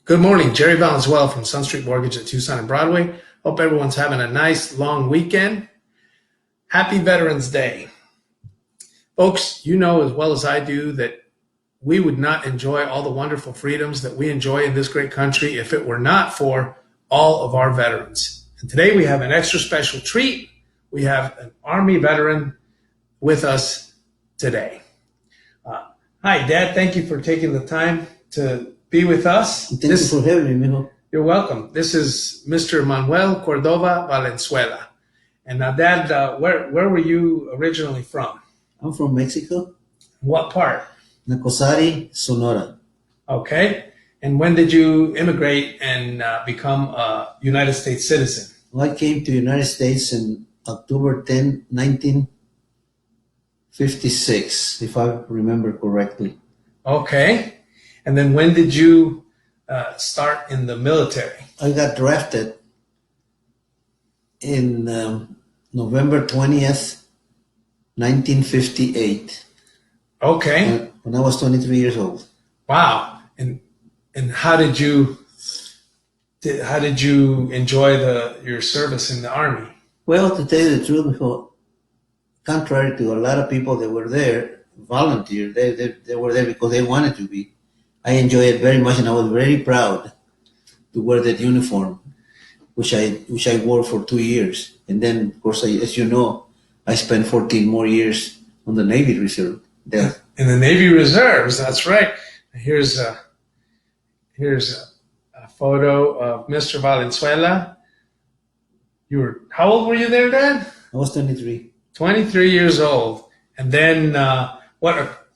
Good morning, Jerry Valenzuela from Sun Street Mortgage at Tucson and Broadway. Hope everyone's having a nice long weekend. Happy Veterans Day. Folks, you know as well as I do that we would not enjoy all the wonderful freedoms that we enjoy in this great country if it were not for all of our veterans. And today we have an extra special treat. We have an Army veteran with us today. Hi, Dad. Thank you for taking the time to be with us. Thank you for having me, mijo. You're welcome. This is Mr. Manuel Cordova Valenzuela. And now, Dad, where were you originally from? I'm from Mexico, What part? Nacosari, Sonora. Okay. And when did you immigrate and become a United States citizen? Well, I came to the United States in October 10, 1956, if I remember correctly. Okay. And then when did you start in the military? I got drafted in November 20th, 1958. Okay. When I was 23 years old. Wow. And how did you enjoy your service in the Army? Well, to tell you the truth, mijo, contrary to a lot of people that were there, volunteered, they were there because they wanted to be. I enjoyed it very much, and I was very proud to wear that uniform, which I wore for 2 years. And then, of course, as you know, I spent 14 more years on the Navy Reserve. There. In the Navy Reserves, that's right. Here's a photo of Mr. Valenzuela. How old were you there, Dad? I was 23. 23 years old. And then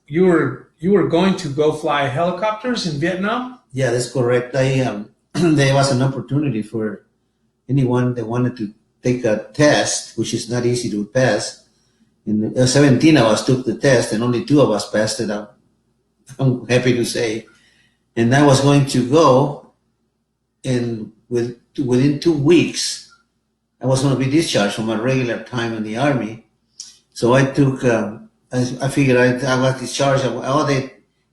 you were going to go fly helicopters in Vietnam? Yeah, that's correct. There was an opportunity for anyone that wanted to take a test, which is not easy to pass. In 17 of us took the test, and only 2 of us passed it out. I'm happy to say. And I was going to go, and within 2 weeks, I was going to be discharged from my regular time in the Army. So I took. I figured I got discharged.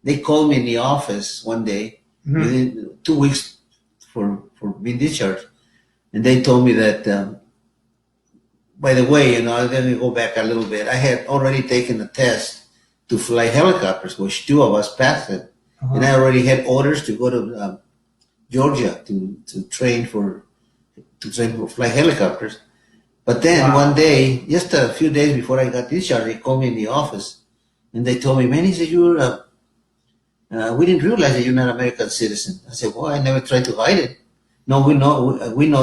They called me in the office one day, within 2 weeks for being discharged, and they told me that. By the way, let me go back a little bit. I had already taken the test to fly helicopters, which 2 of us passed it, and I already had orders to go to Georgia to train for fly helicopters. But then one day, just a few days before I got discharged, they called me in the office, and they told me, "Man," he said, we didn't realize that you're not an American citizen." I said, "Well, I never tried to hide it." "No, we know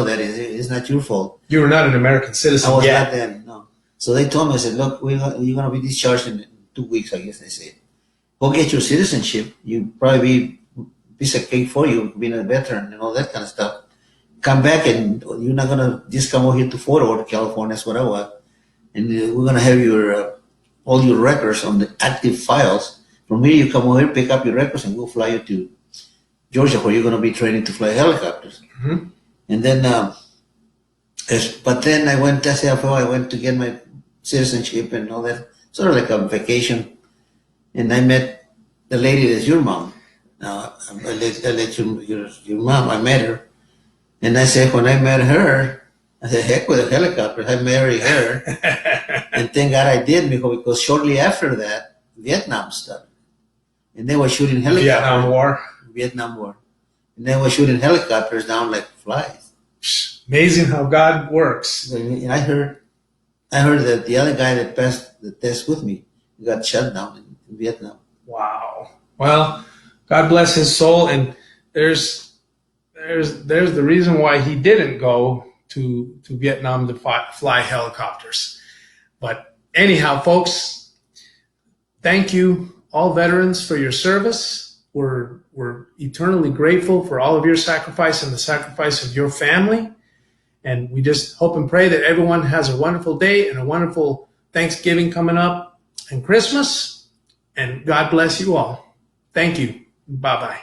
that it's not your fault." You were not an American citizen I was yet. not then, no. So they told me, I said, "Look, you're going to be discharged in 2 weeks," I guess they said. "Go get your citizenship. You'd probably be a piece of cake for you, being a veteran and all that kind of stuff. Come back, and you're not going to just come over here to Fort Worth, California," that's what I was. "And we're going to have all your records on the active files. From here, you come over here, pick up your records, and we'll fly you to Georgia, where you're going to be training to fly helicopters." And then, but then I went to get my citizenship and all that, sort of like a vacation. And I met the lady that's your mom. Now, I let your mom, I met her. And I said, when I met her, I said, heck with the helicopter, I married her. And thank God I did, because shortly after that, Vietnam started. And they were shooting helicopters. Vietnam War. And they were shooting helicopters down like flies. Amazing how God works. And I heard that the other guy that passed the test with me got shot down in Vietnam. Wow. Well, God bless his soul. And there's the reason why he didn't go to Vietnam to fly helicopters. But anyhow, folks, thank you, all veterans, for your service. We're eternally grateful for all of your sacrifice and the sacrifice of your family. And we just hope and pray that everyone has a wonderful day and a wonderful Thanksgiving coming up and Christmas. And God bless you all. Thank you. Bye-bye.